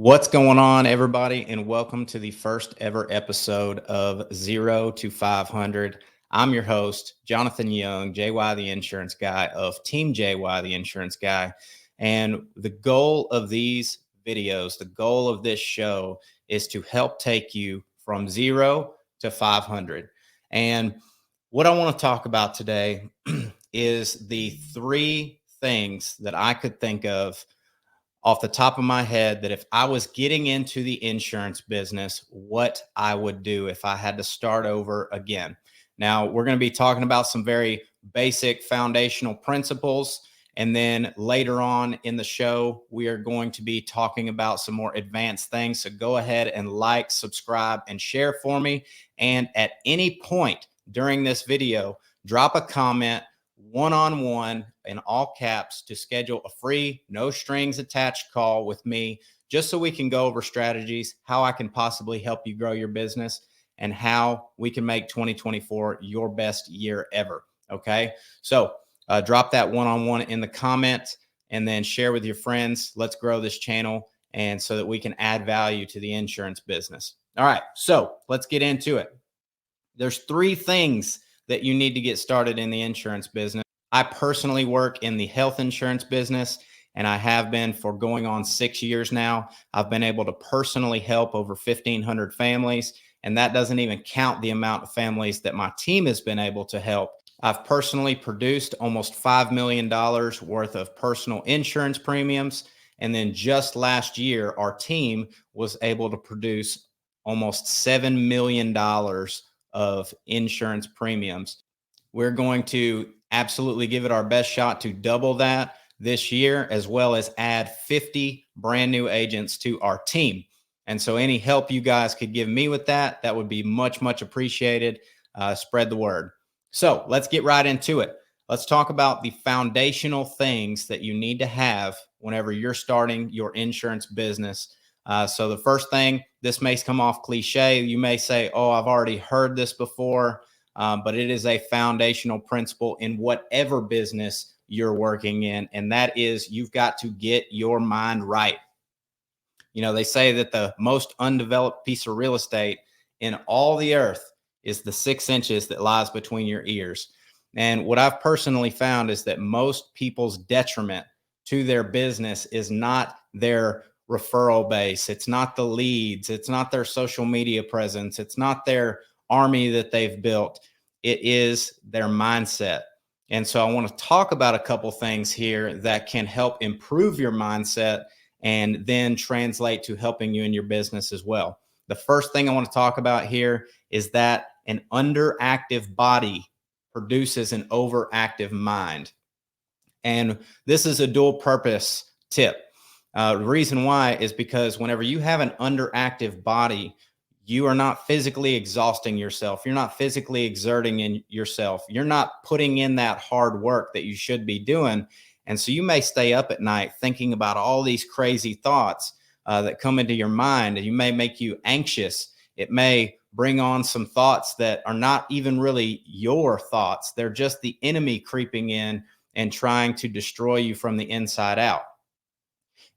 What's going on, everybody, and welcome to the first ever episode of 0 to 500. I'm your host, Jonathan Young, JY the Insurance Guy of Team JY the Insurance Guy. And the goal of these videos, the goal of this show is to help take you from 0 to 500. And what I want to talk about today is the three things that I could think of off the top of my head that if I was getting into the insurance business, what I would do if I had to start over again. Now, we're going to be talking about some very basic foundational principles. And then later on in the show, we are going to be talking about some more advanced things. So go ahead and like, subscribe, and share for me. And at any point during this video, drop a comment one-on-one in all caps to schedule a free, no strings attached call with me, just so we can go over strategies, how I can possibly help you grow your business, and how we can make 2024 your best year ever. Okay. So drop that one-on-one in the comments and then share with your friends. Let's grow this channel and so that we can add value to the insurance business. All right. So let's get into it. There's three things that you need to get started in the insurance business. I personally work in the health insurance business, and I have been for going on 6 years now. I've been able to personally help over 1,500 families, and that doesn't even count the amount of families that my team has been able to help. I've personally produced almost $5 million worth of personal insurance premiums. And then just last year, our team was able to produce almost $7 million of insurance premiums. We're going to absolutely give it our best shot to double that this year, as well as add 50 brand new agents to our team. And so any help you guys could give me with that, that would be much, much appreciated. Spread the word. So let's get right into it. Let's talk about the foundational things that you need to have whenever you're starting your insurance business. So the first thing, this may come off cliche. You may say, oh, I've already heard this before, but it is a foundational principle in whatever business you're working in. And that is you've got to get your mind right. You know, they say that the most undeveloped piece of real estate in all the earth is the 6 inches that lies between your ears. And what I've personally found is that most people's detriment to their business is not their referral base. It's not the leads. It's not their social media presence. It's not their army that they've built. It is their mindset. And so I want to talk about a couple things here that can help improve your mindset and then translate to helping you in your business as well. The first thing I want to talk about here is that an underactive body produces an overactive mind. And this is a dual purpose tip. The reason why is because whenever you have an underactive body, you are not physically exhausting yourself. You're not physically exerting in yourself. You're not putting in that hard work that you should be doing. And so you may stay up at night thinking about all these crazy thoughts that come into your mind, and you may make you anxious. It may bring on some thoughts that are not even really your thoughts. They're just the enemy creeping in and trying to destroy you from the inside out.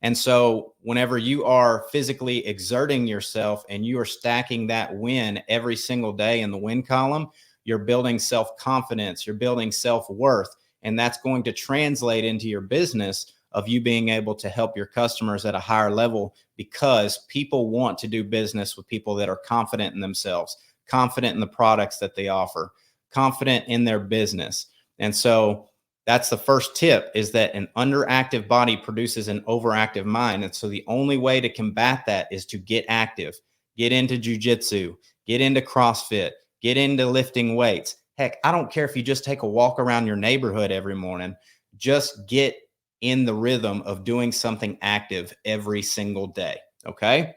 And so whenever you are physically exerting yourself and you are stacking that win every single day in the win column, you're building self-confidence, you're building self-worth, and that's going to translate into your business of you being able to help your customers at a higher level, because people want to do business with people that are confident in themselves, confident in the products that they offer, confident in their business. And so that's the first tip, is that an underactive body produces an overactive mind. And so the only way to combat that is to get active, get into jujitsu, get into CrossFit, get into lifting weights. Heck, I don't care if you just take a walk around your neighborhood every morning. Just get in the rhythm of doing something active every single day. Okay.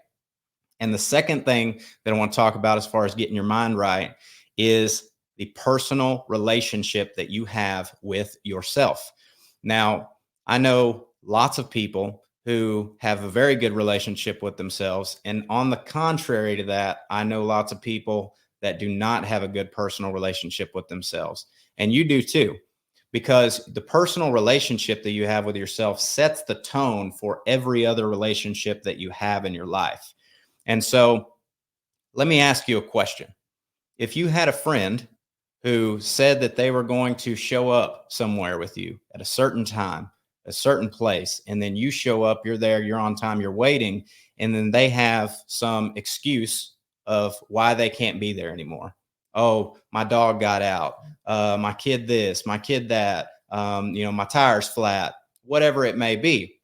And the second thing that I want to talk about as far as getting your mind right is the personal relationship that you have with yourself. Now, I know lots of people who have a very good relationship with themselves. And on the contrary to that, I know lots of people that do not have a good personal relationship with themselves. And you do too. because the personal relationship that you have with yourself sets the tone for every other relationship that you have in your life. And so let me ask you a question. If you had a friend who said that they were going to show up somewhere with you at a certain time, a certain place, and then you show up, you're there, you're on time, you're waiting, and then they have some excuse of why they can't be there anymore. Oh, my dog got out. My kid this, my kid that. My tire's flat, whatever it may be.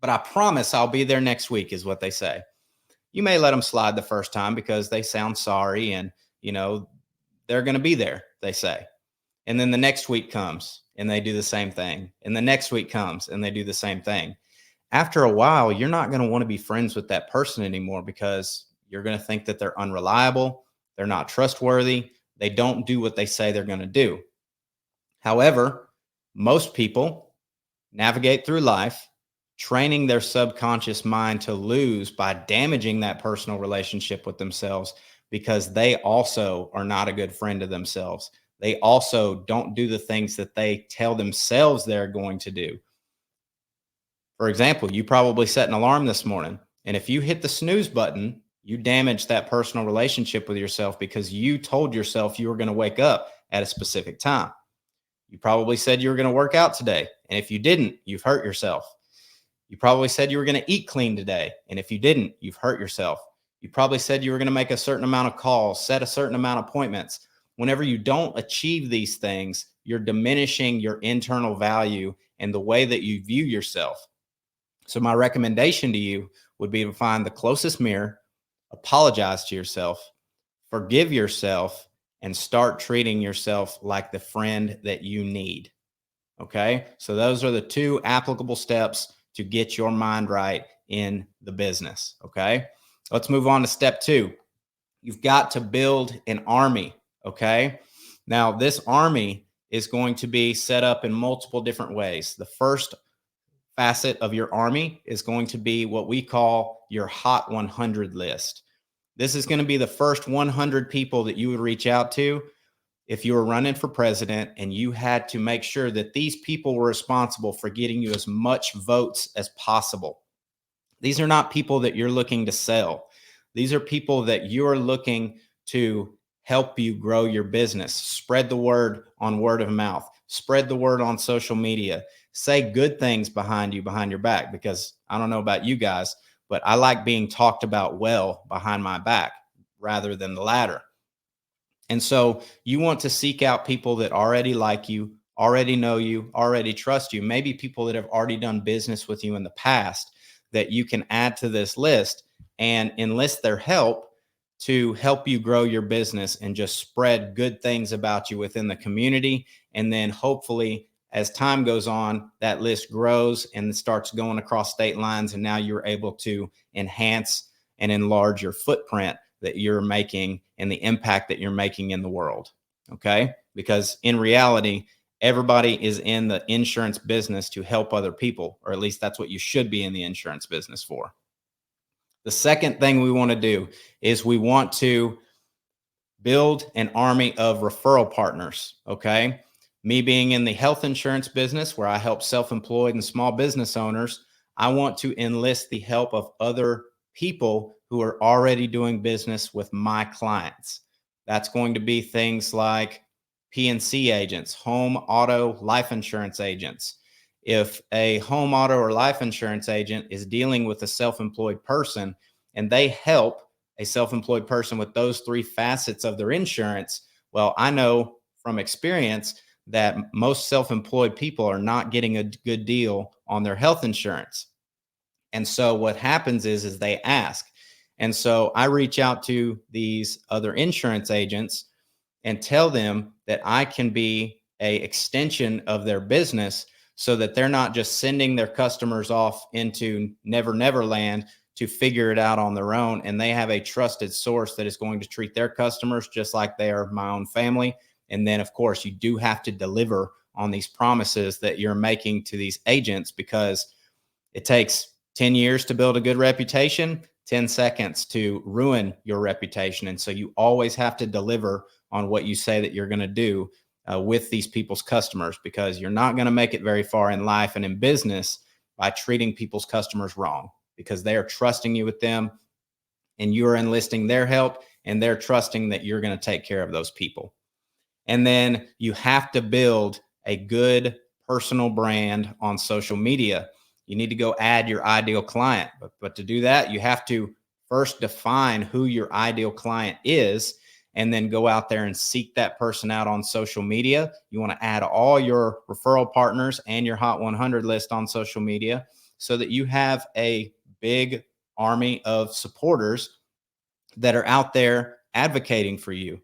But I promise I'll be there next week, is what they say. You may let them slide the first time because they sound sorry and, you know, they're going to be there, they say. And then the next week comes and they do the same thing. And the next week comes and they do the same thing. After a while, you're not going to want to be friends with that person anymore because you're going to think that they're unreliable. They're not trustworthy. They don't do what they say they're going to do. However, most people navigate through life training their subconscious mind to lose by damaging that personal relationship with themselves because they also are not a good friend to themselves. They also don't do the things that they tell themselves they're going to do. For example, you probably set an alarm this morning, and if you hit the snooze button, you damage that personal relationship with yourself because you told yourself you were going to wake up at a specific time. You probably said you were going to work out today, and if you didn't, you've hurt yourself. You probably said you were going to eat clean today, and if you didn't, you've hurt yourself. You probably said you were going to make a certain amount of calls, set a certain amount of appointments. Whenever you don't achieve these things, you're diminishing your internal value and the way that you view yourself. So my recommendation to you would be to find the closest mirror, apologize to yourself, forgive yourself, and start treating yourself like the friend that you need. Okay. So those are the two applicable steps to get your mind right in the business. Okay. Let's move on to step 2. You've got to build an army. Okay. Now, this army is going to be set up in multiple different ways. The first facet of your army is going to be what we call your hot 100 list. This is going to be the first 100 people that you would reach out to if you were running for president and you had to make sure that these people were responsible for getting you as much votes as possible. These are not people that you're looking to sell. These are people that you're looking to help you grow your business. Spread the word on word of mouth. Spread the word on social media. Say good things behind you, behind your back, because I don't know about you guys, but I like being talked about well behind my back rather than the latter. And so you want to seek out people that already like you, already know you, already trust you, maybe people that have already done business with you in the past that you can add to this list and enlist their help to help you grow your business and just spread good things about you within the community. And then hopefully, as time goes on, that list grows and starts going across state lines. And now you're able to enhance and enlarge your footprint that you're making and the impact that you're making in the world. Okay. Because in reality, everybody is in the insurance business to help other people, or at least that's what you should be in the insurance business for. The second thing we want to do is we want to build an army of referral partners. Okay. Me being in the health insurance business where I help self-employed and small business owners, I want to enlist the help of other people who are already doing business with my clients. That's going to be things like P&C agents, home, auto, life insurance agents. If a home, auto, or life insurance agent is dealing with a self-employed person and they help a self-employed person with those 3 facets of their insurance, well, I know from experience that most self-employed people are not getting a good deal on their health insurance. And so what happens is they ask. And so I reach out to these other insurance agents and tell them that I can be an extension of their business so that they're not just sending their customers off into never land to figure it out on their own. And they have a trusted source that is going to treat their customers just like they are my own family. And then, of course, you do have to deliver on these promises that you're making to these agents, because it takes 10 years to build a good reputation, 10 seconds to ruin your reputation. And so you always have to deliver on what you say that you're going to do with these people's customers, because you're not going to make it very far in life and in business by treating people's customers wrong, because they are trusting you with them and you're enlisting their help and they're trusting that you're going to take care of those people. And then you have to build a good personal brand on social media. You need to go add your ideal client. But to do that, you have to first define who your ideal client is, and then go out there and seek that person out on social media. You want to add all your referral partners and your Hot 100 list on social media so that you have a big army of supporters that are out there advocating for you.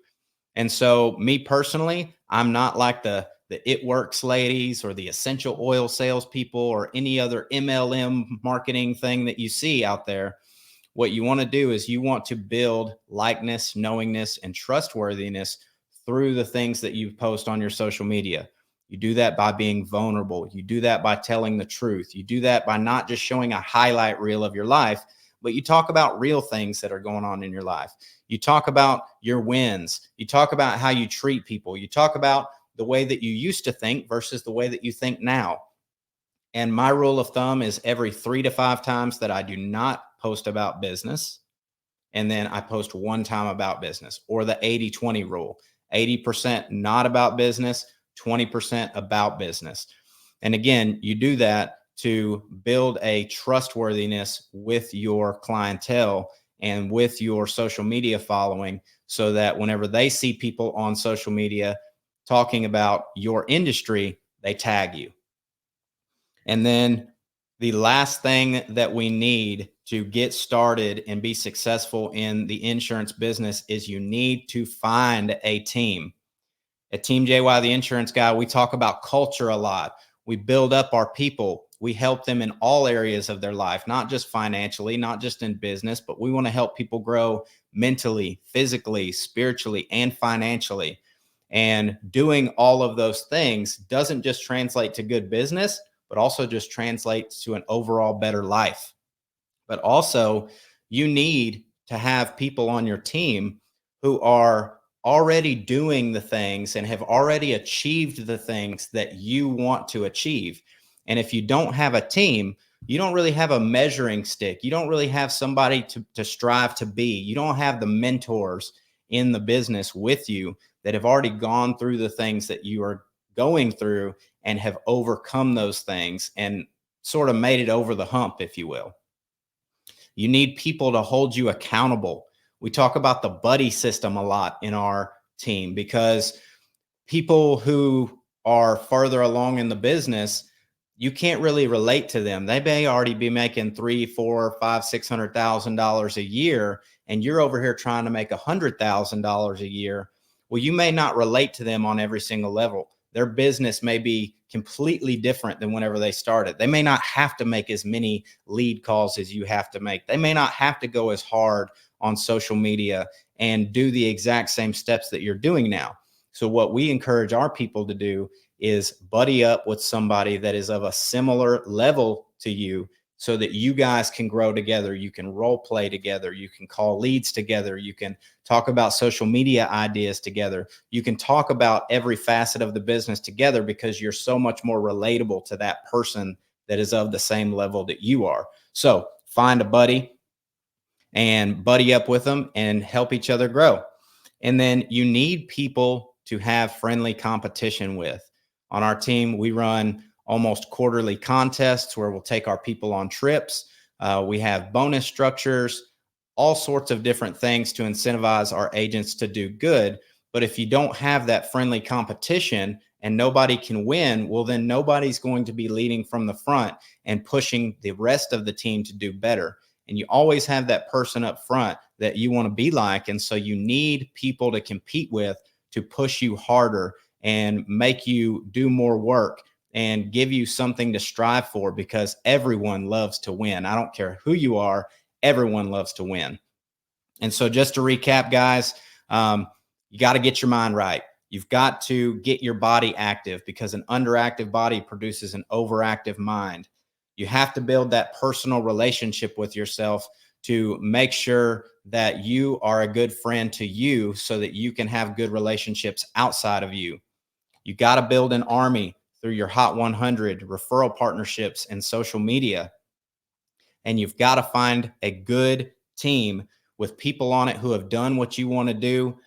And so me personally, I'm not like the It Works ladies or the essential oil salespeople or any other MLM marketing thing that you see out there. What you want to do is you want to build likeness, knowingness, and trustworthiness through the things that you post on your social media. You do that by being vulnerable. You do that by telling the truth. You do that by not just showing a highlight reel of your life, but you talk about real things that are going on in your life. You talk about your wins. You talk about how you treat people. You talk about the way that you used to think versus the way that you think now. And my rule of thumb is every 3 to 5 times that I do not post about business, and then I post one time about business, or the 80-20 rule. 80% not about business, 20% about business. And again, you do that to build a trustworthiness with your clientele and with your social media following, so that whenever they see people on social media talking about your industry, they tag you. And then the last thing that we need to get started and be successful in the insurance business is you need to find a team. At Team JY, the insurance guy, we talk about culture a lot. We build up our people. We help them in all areas of their life, not just financially, not just in business, but we want to help people grow mentally, physically, spiritually, and financially. And doing all of those things doesn't just translate to good business, but also just translates to an overall better life. But also, you need to have people on your team who are already doing the things and have already achieved the things that you want to achieve. And if you don't have a team, you don't really have a measuring stick. You don't really have somebody to strive to be. You don't have the mentors in the business with you that have already gone through the things that you are going through and have overcome those things and sort of made it over the hump, if you will. You need people to hold you accountable. We talk about the buddy system a lot in our team, because people who are further along in the business, you can't really relate to them. They may already be making $300,000, $400,000, $500,000, $600,000 a year, and you're over here trying to make $100,000 a year. Well, you may not relate to them on every single level. Their business may be completely different than whenever they started. They may not have to make as many lead calls as you have to make. They may not have to go as hard on social media and do the exact same steps that you're doing now. So what we encourage our people to do is buddy up with somebody that is of a similar level to you, so that you guys can grow together. You can role play together. You can call leads together. You can talk about social media ideas together. You can talk about every facet of the business together, because you're so much more relatable to that person that is of the same level that you are. So find a buddy and buddy up with them and help each other grow. And then you need people to have friendly competition with. On our team, we run almost quarterly contests where we'll take our people on trips. We have bonus structures, all sorts of different things to incentivize our agents to do good. But if you don't have that friendly competition and nobody can win, well, then nobody's going to be leading from the front and pushing the rest of the team to do better. And you always have that person up front that you want to be like. And so you need people to compete with, to push you harder and make you do more work and give you something to strive for, because everyone loves to win. I don't care who you are. Everyone loves to win. And so just to recap, guys, you got to get your mind right. You've got to get your body active, because an underactive body produces an overactive mind. You have to build that personal relationship with yourself to make sure that you are a good friend to you, so that you can have good relationships outside of you. You got to build an army through your Hot 100 referral partnerships and social media. And you've got to find a good team with people on it who have done what you want to do,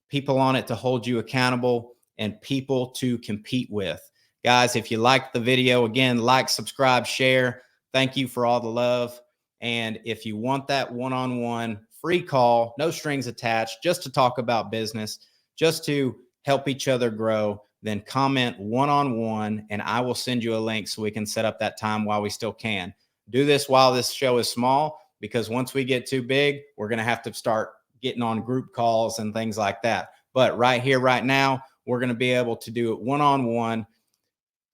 people on it to hold you accountable, and people to compete with. Guys, if you liked the video, again, like, subscribe, share. Thank you for all the love. And if you want that one-on-one free call, no strings attached, just to talk about business, just to help each other grow, then comment one-on-one and I will send you a link so we can set up that time while we still can. Do this while this show is small, because once we get too big, we're going to have to start getting on group calls and things like that. But right here, right now, we're going to be able to do it one-on-one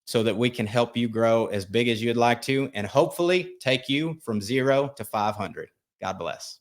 so that we can help you grow as big as you'd like to, and hopefully take you from 0 to 500. God bless.